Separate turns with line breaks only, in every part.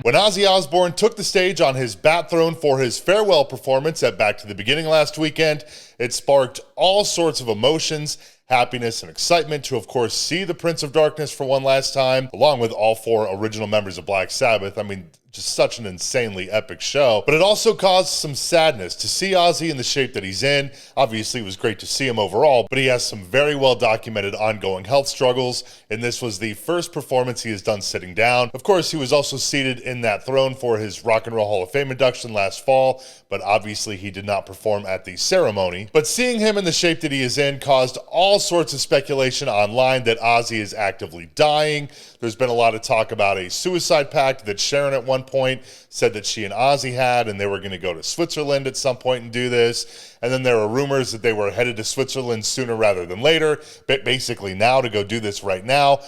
When Ozzy Osbourne took the stage on his bat throne for his farewell performance at Back to the Beginning last weekend, it sparked all sorts of emotions, happiness, and excitement to, of course, see the Prince of Darkness for one last time, along with all 4 original members of Black Sabbath. I mean, just such an insanely epic show. But it also caused some sadness to see Ozzy in the shape that he's in. Obviously, it was great to see him overall, but he has some very well documented ongoing health struggles, and this was the first performance he has done sitting down. Of course, he was also seated in that throne for his Rock and Roll Hall of Fame induction last fall, but obviously he did not perform at the ceremony. But seeing him in the shape that he is in caused all sorts of speculation online that Ozzy is actively dying. There's been a lot of talk about a suicide pact that Sharon at one point said that she and Ozzy had, and they were going to go to Switzerland at some point and do this. And then there were rumors that they were headed to Switzerland sooner rather than later, but basically now to go do this right now.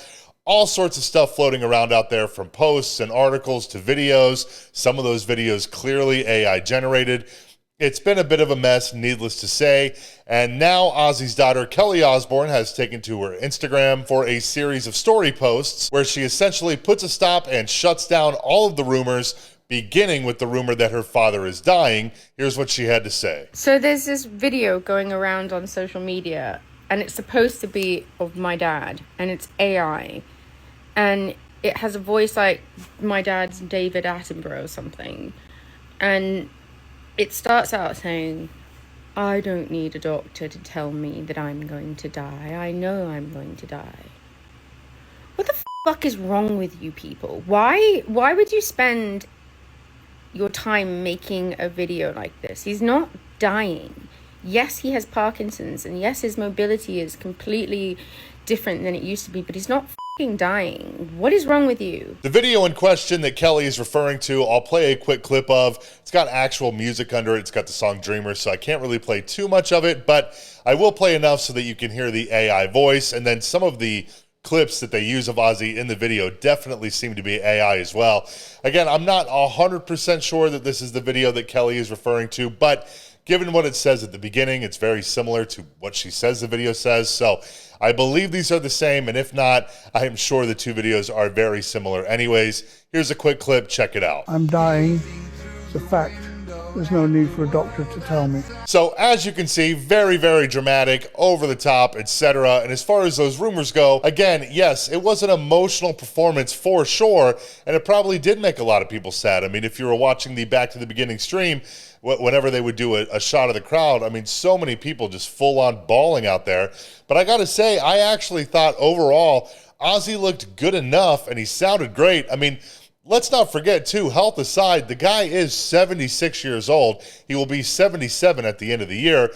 All sorts of stuff floating around out there, from posts and articles to videos. Some of those videos clearly AI generated. It's been a bit of a mess, needless to say, and now Ozzy's daughter, Kelly Osbourne, has taken to her Instagram for a series of story posts where she essentially puts a stop and shuts down all of the rumors, beginning with the rumor that her father is dying. Here's what she had to say.
So there's this video going around on social media, and it's supposed to be of my dad, and it's AI, and it has a voice like my dad's David Attenborough or something, and it starts out saying, "I don't need a doctor to tell me that I'm going to die. I know I'm going to die." What the fuck is wrong with you people? Why would you spend your time making a video like this? He's not dying. Yes, he has Parkinson's, and yes, his mobility is completely different than it used to be, but he's not fucking dying. What is wrong with you?
The video in question that Kelly is referring to, I'll play a quick clip of. It's got actual music under it. It's got the song Dreamer, so I can't really play too much of it, but I will play enough so that you can hear the AI voice, and then some of the clips that they use of Ozzy in the video definitely seem to be AI as well. Again, I'm not 100% sure that this is the video that Kelly is referring to, but given what it says at the beginning, it's very similar to what she says the video says. So I believe these are the same, and if not, I am sure the 2 videos are very similar. Anyways, here's a quick clip. Check it out.
I'm dying. It's a fact. There's no need for a doctor to tell me.
So as you can see, very, very dramatic, over the top, etc. And as far as those rumors go, again, yes, it was an emotional performance for sure, and it probably did make a lot of people sad. I mean, if you were watching the Back to the Beginning stream, whenever they would do a shot of the crowd, I mean, so many people just full on bawling out there. But I gotta say, I actually thought overall, Ozzy looked good enough and he sounded great. I mean, let's not forget, too, health aside, the guy is 76 years old. He will be 77 at the end of the year.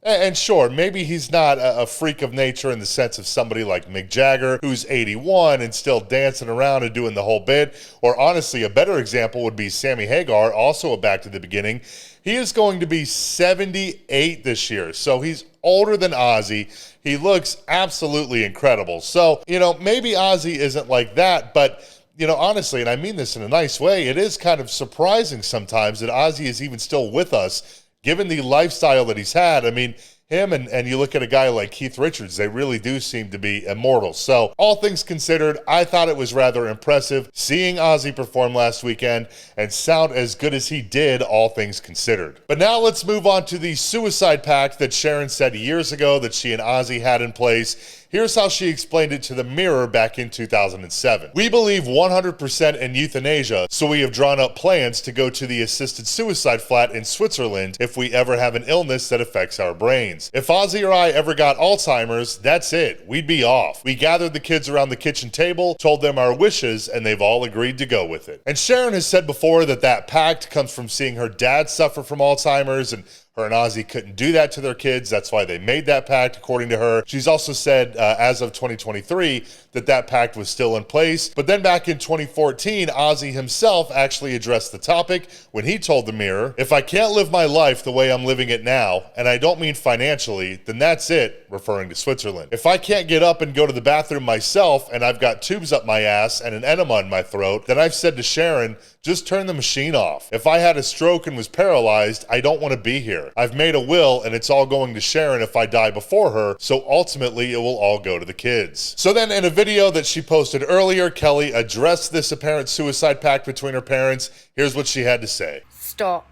And sure, maybe he's not a freak of nature in the sense of somebody like Mick Jagger, who's 81 and still dancing around and doing the whole bit. Or honestly, a better example would be Sammy Hagar, also a Back to the Beginning. He is going to be 78 this year, so he's older than Ozzy. He looks absolutely incredible. So, maybe Ozzy isn't like that, but honestly, and I mean this in a nice way, it is kind of surprising sometimes that Ozzy is even still with us, given the lifestyle that he's had. I mean, him and you look at a guy like Keith Richards, they really do seem to be immortal. So all things considered, I thought it was rather impressive seeing Ozzy perform last weekend and sound as good as he did, all things considered. But now let's move on to the suicide pact that Sharon said years ago that she and Ozzy had in place. Here's how she explained it to the Mirror back in 2007. "We believe 100% in euthanasia, so we have drawn up plans to go to the assisted suicide flat in Switzerland if we ever have an illness that affects our brains. If Ozzy or I ever got Alzheimer's, that's it. We'd be off. We gathered the kids around the kitchen table, told them our wishes, and they've all agreed to go with it." And Sharon has said before that pact comes from seeing her dad suffer from Alzheimer's, and her and Ozzy couldn't do that to their kids. That's why they made that pact, according to her. She's also said, as of 2023, that pact was still in place. But then back in 2014, Ozzy himself actually addressed the topic when he told the Mirror, "If I can't live my life the way I'm living it now, and I don't mean financially, then that's it," referring to Switzerland. "If I can't get up and go to the bathroom myself, and I've got tubes up my ass and an enema in my throat, then I've said to Sharon, just turn the machine off. If I had a stroke and was paralyzed, I don't want to be here. here. I've made a will and it's all going to Sharon if I die before her, so ultimately it will all go to the kids. So then in a video that she posted earlier, Kelly addressed this apparent suicide pact between her parents. Here's what she had to say.
Stop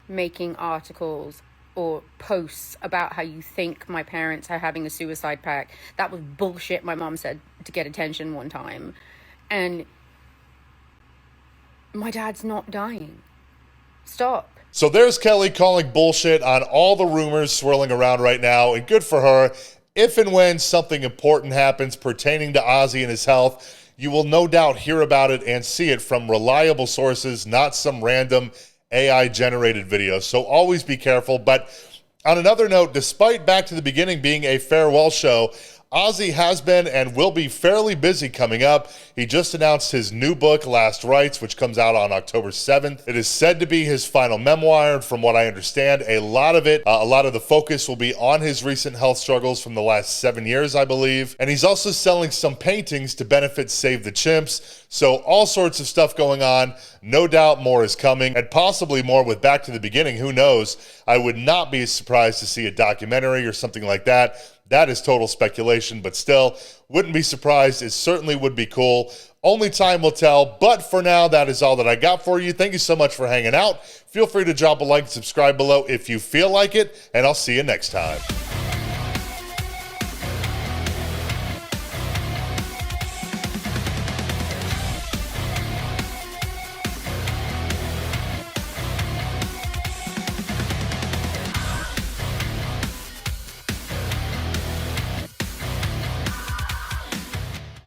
making articles or posts about how you think my parents are having a suicide pact. That was bullshit, my mom said to get attention one time. And my dad's not dying. Stop.
So there's Kelly calling bullshit on all the rumors swirling around right now, and good for her. If and when something important happens pertaining to Ozzy and his health, you will no doubt hear about it and see it from reliable sources, not some random AI-generated videos. So always be careful. But on another note, despite Back to the Beginning being a farewell show, Ozzy has been and will be fairly busy coming up. He just announced his new book, Last Rites, which comes out on October 7th. It is said to be his final memoir, and from what I understand, a lot of the focus will be on his recent health struggles from the last 7 years, I believe. And he's also selling some paintings to benefit Save the Chimps. So all sorts of stuff going on. No doubt more is coming, and possibly more with Back to the Beginning. Who knows? I would not be surprised to see a documentary or something like that. That is total speculation, but still, wouldn't be surprised. It certainly would be cool. Only time will tell, but for now, that is all that I got for you. Thank you so much for hanging out. Feel free to drop a like and subscribe below if you feel like it, and I'll see you next time.